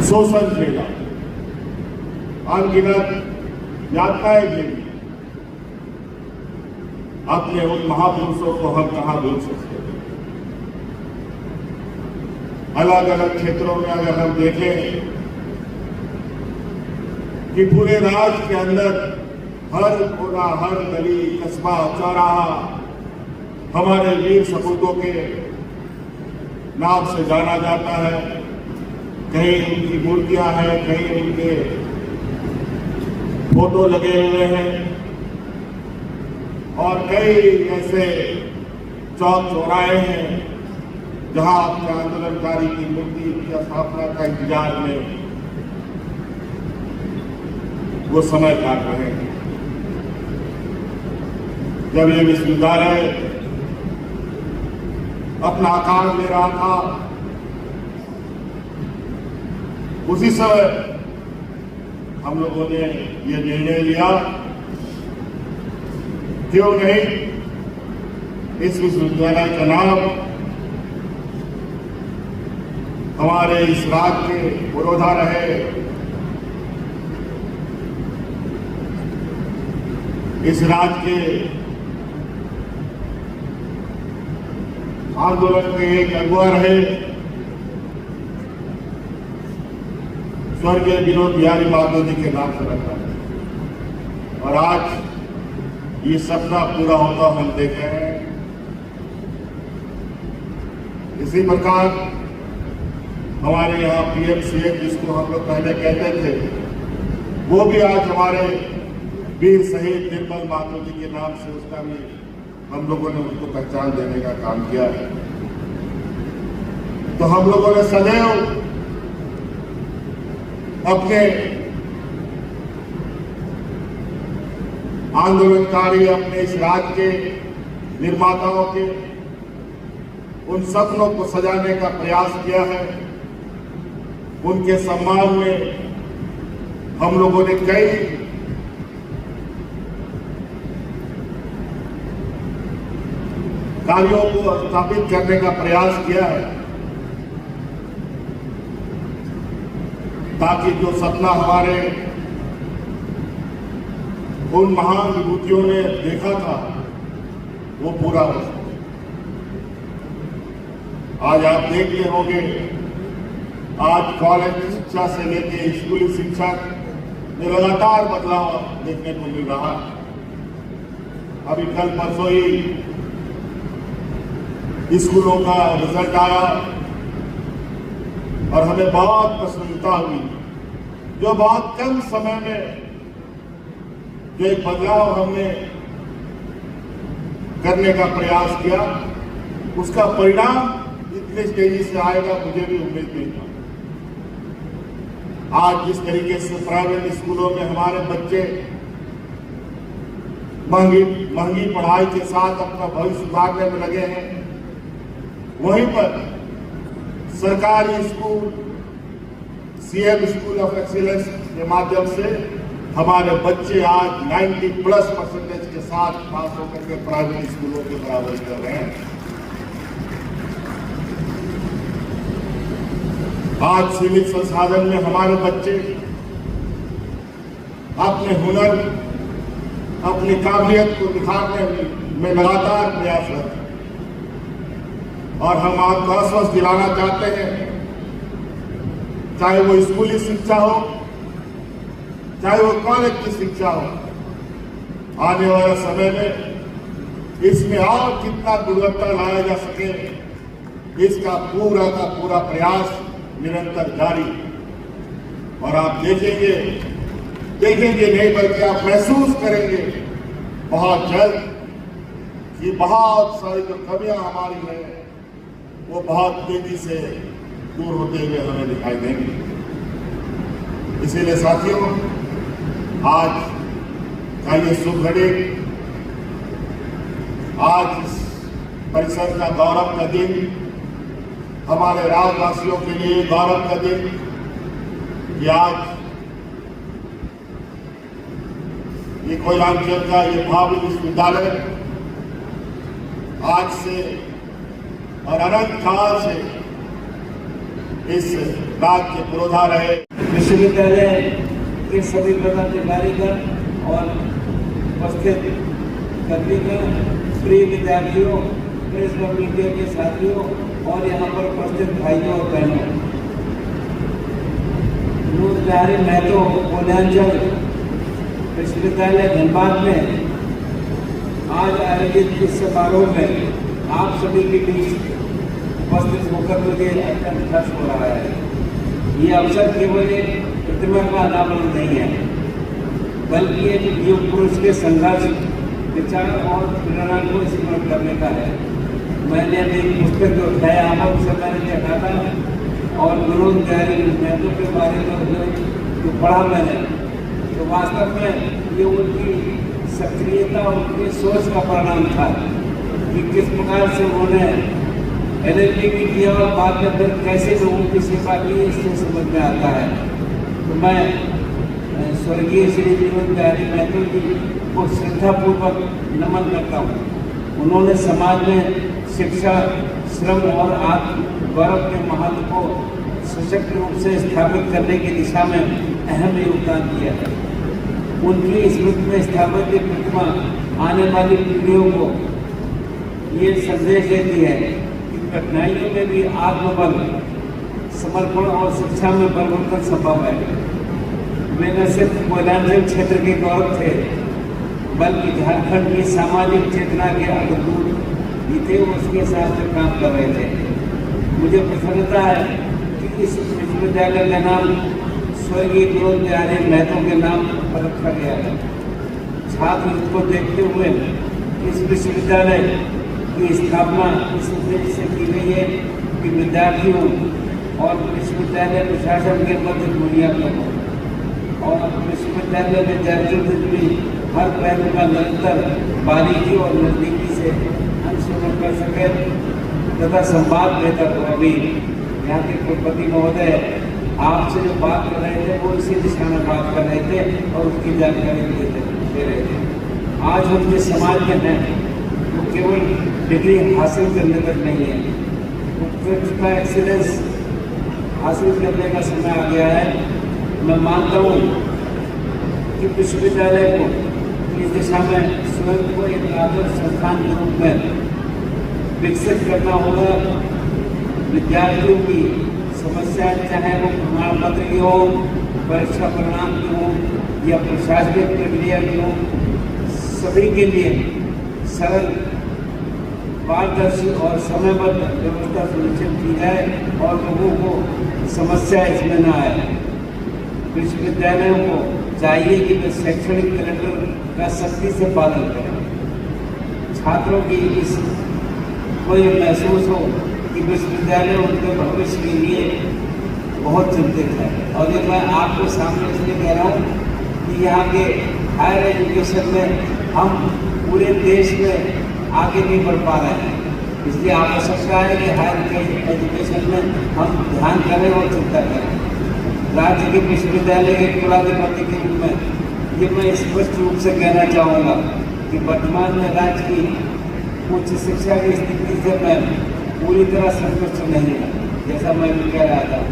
शोषण झेला, अनगिनत यातनाएं झेली, अपने उन महापुरुषों को हम कहाँ भूल सकते हैं। अलग अलग क्षेत्रों में अगर हम देखें कि पूरे राज्य के अंदर हर कोना, हर गली, कस्बा, चौराहा हमारे वीर सपूतों के नाम से जाना जाता है। कहीं उनकी मूर्तियां हैं, कहीं उनके फोटो लगे हुए हैं और कई ऐसे चौक चौराहे हैं जहां अपने आंदोलनकारी की मूर्ति की स्थापना का इंतजार में वो समय काट रहे हैं। जब ये विश्वविद्यालय अपना आकार ले रहा था, उसी समय हम लोगों ने ये निर्णय लिया, क्यों नहीं इस विश्वविद्यालय का नाम हमारे इस राज्य के पुरोधा रहे, इस राज्य के आंदोलन के एक अगुवा रहे स्वर्गीय विनोद बिहारी माधव जी के नाम से रखा है। और आज ये सपना पूरा होता हम देख रहे हैं। इसी प्रकार हमारे यहाँ पीएमसीएच जिसको हम लोग पहले कहते थे, वो भी आज हमारे वीर शहीद निर्मल माधव जी के नाम से उसका भी हम लोगों ने उनको पहचान देने का काम किया है। तो हम लोगों ने सदैव अपने आंदोलनकारी, अपने इस राज्य के निर्माताओं के उन सपनों को सजाने का प्रयास किया है। उनके सम्मान में हम लोगों ने कई कार्यों को स्थापित करने का प्रयास किया है, ताकि जो सपना हमारे उन महान विभूतियों ने देखा था वो पूरा हो सके। आज आप देख रहे होंगे, आज कॉलेज शिक्षा से लेकर स्कूली शिक्षा में लगातार बदलाव देखने को मिल रहा है। अभी कल परसों ही स्कूलों का रिजल्ट आया और हमें बहुत प्रसन्नता हुई। जो बहुत कम समय में जो एक बदलाव हमने करने का प्रयास किया, उसका परिणाम इतने तेजी से आएगा मुझे भी उम्मीद नहीं था। आज जिस तरीके से प्राइवेट स्कूलों में हमारे बच्चे महंगी पढ़ाई के साथ अपना भविष्य सुधारने में लगे हैं, वहीं पर सरकारी school, CM school of excellence के माध्यम से हमारे बच्चे आज 90+% के साथ पास होकर के प्राइवेट स्कूलों के बराबर कर रहे हैं। आज सीमित संसाधन में हमारे बच्चे अपने हुनर, अपनी काबिलियत को निखारने में लगातार प्रयासरत हैं। और हम आपको आश्वस्त दिलाना चाहते हैं, चाहे वो स्कूली शिक्षा हो, चाहे वो कॉलेज की शिक्षा हो, आने वाले समय में इसमें और कितना गुणवत्ता लाया जा सके, इसका पूरा का पूरा प्रयास निरंतर जारी। और आप देखेंगे नहीं बल्कि आप महसूस करेंगे बहुत जल्द कि बहुत सारी जो कमियां हमारी हैं वो बहुत तेजी से दूर होते हुए हमें दिखाई देंगे। इसीलिए साथियों, आज का ये शुभ घड़ी, आज इस परिसर का गौरव का दिन, हमारे राज्यवासियों के लिए गौरव का दिन, कि आज ये कोयलांचल का ये भव्य विश्वविद्यालय आज से और अनंत काल से इस बात के पुरोधा रहे। विश्वविद्यालय के सभी पदाधिकारीगण और उपस्थित कर्मीगण, प्रिय विद्यार्थियों, प्रेस व मीडिया के साथियों और यहाँ पर उपस्थित भाइयों और बहनों, नूर बिहारी महतो पूर्वांचल विश्वविद्यालय धनबाद में आज आयोजित इस समारोह में आप सभी के बीच उपस्थित होकर मुझे अत्यंत हर्ष हो रहा है। ये अवसर केवल एक प्रतिमा का अनावरण नहीं है, बल्कि एक युग पुरुष के संघर्ष, विचार और प्रेरणा को स्मरण करने का है। मैंने अभी पुस्तक जो उठाया आमोद से मैंने देखा था और नूर बिहारी महतो के बारे में जो पढ़ा मैंने, तो वास्तव में ये उनकी सक्रियता, उनकी सोच का परिणाम था कि किस प्रकार से उन्होंने LLB भी किया और बाद में फिर कैसे लोगों की सेवा की, इससे समझ में आता है। तो मैं स्वर्गीय श्री नूर बिहारी महतो जी को श्रद्धापूर्वक नमन करता हूँ। उन्होंने समाज में शिक्षा, श्रम और आत्म गौरव के महत्व को सशक्त रूप से स्थापित करने की दिशा में अहम योगदान दिया है। उनकी स्मृति में स्थापित ये प्रतिमा आने वाली पीढ़ियों को ये संदेश देती है कि कठिनाइयों में भी आत्मबल, समर्पण और शिक्षा में परिवर्तन संभव है। वे न सिर्फ पूर्वांचल क्षेत्र के गौरव थे, बल्कि झारखंड की सामाजिक चेतना के अग्रदूत भी थे, उसके साथ में काम कर रहे थे। मुझे प्रसन्नता है कि इस विश्वविद्यालय का नाम स्वर्गीय नूर बिहारी महतो के नाम पर रखा गया है। छात्र हित को देखते हुए इस विश्वविद्यालय की स्थापना इस उद्देश्य से की गई है कि विद्यार्थियों और विश्वविद्यालय प्रशासन के मध्य मुहैया हो और विश्वविद्यालय विद्यार्थियों से जुड़ी हर पहलू का निरंतर बारीकी और नजदीकी से अनुसरण कर सके तथा संवाद बेहतर हो। अभी यहाँ के कुलपति महोदय आपसे जो बात कर रहे थे वो इसी दिशा में बात कर रहे थे और उसकी जानकारी दे रहे थे। आज हम जिस समाज में हैं वो केवल डिग्री हासिल करने तक नहीं है, उत्कृष्ट का एक्सीलेंस हासिल करने का समय आ गया है। मैं मानता हूँ कि विश्वविद्यालय को इस दिशा में स्वयं को एक आदर्श संस्थान के रूप में विकसित करना होगा। विद्यार्थियों की समस्याएं, चाहे वो प्रमाण पत्र की हो, परीक्षा परिणाम की हो या प्रशासनिक प्रक्रिया की हो, सभी के लिए सरल, पारदर्शी और समयबद्ध व्यवस्था सुनिश्चित की जाए और लोगों को समस्या इसमें न आए। विश्वविद्यालयों को चाहिए कि वे शैक्षणिक कैलेंडर का सख्ती से पालन करें। छात्रों की इस को ये महसूस हो कि विश्वविद्यालय उनके भविष्य के लिए बहुत चिंतित है। और ये मैं आपके सामने इसलिए कह रहा हूँ कि यहाँ के हायर एजुकेशन में हम पूरे देश में आगे नहीं बढ़ पा रहे हैं। इसलिए आवश्यकता है कि हायर एजुकेशन में हम ध्यान करें और चिंता करें। राज्य के विश्वविद्यालय के कुलाधिपति के रूप में ये मैं स्पष्ट रूप से कहना चाहूँगा कि वर्तमान में राज्य की उच्च शिक्षा की स्थिति से मैं पूरी तरह संतुष्ट नहीं है, जैसा मैं भी कह रहा था।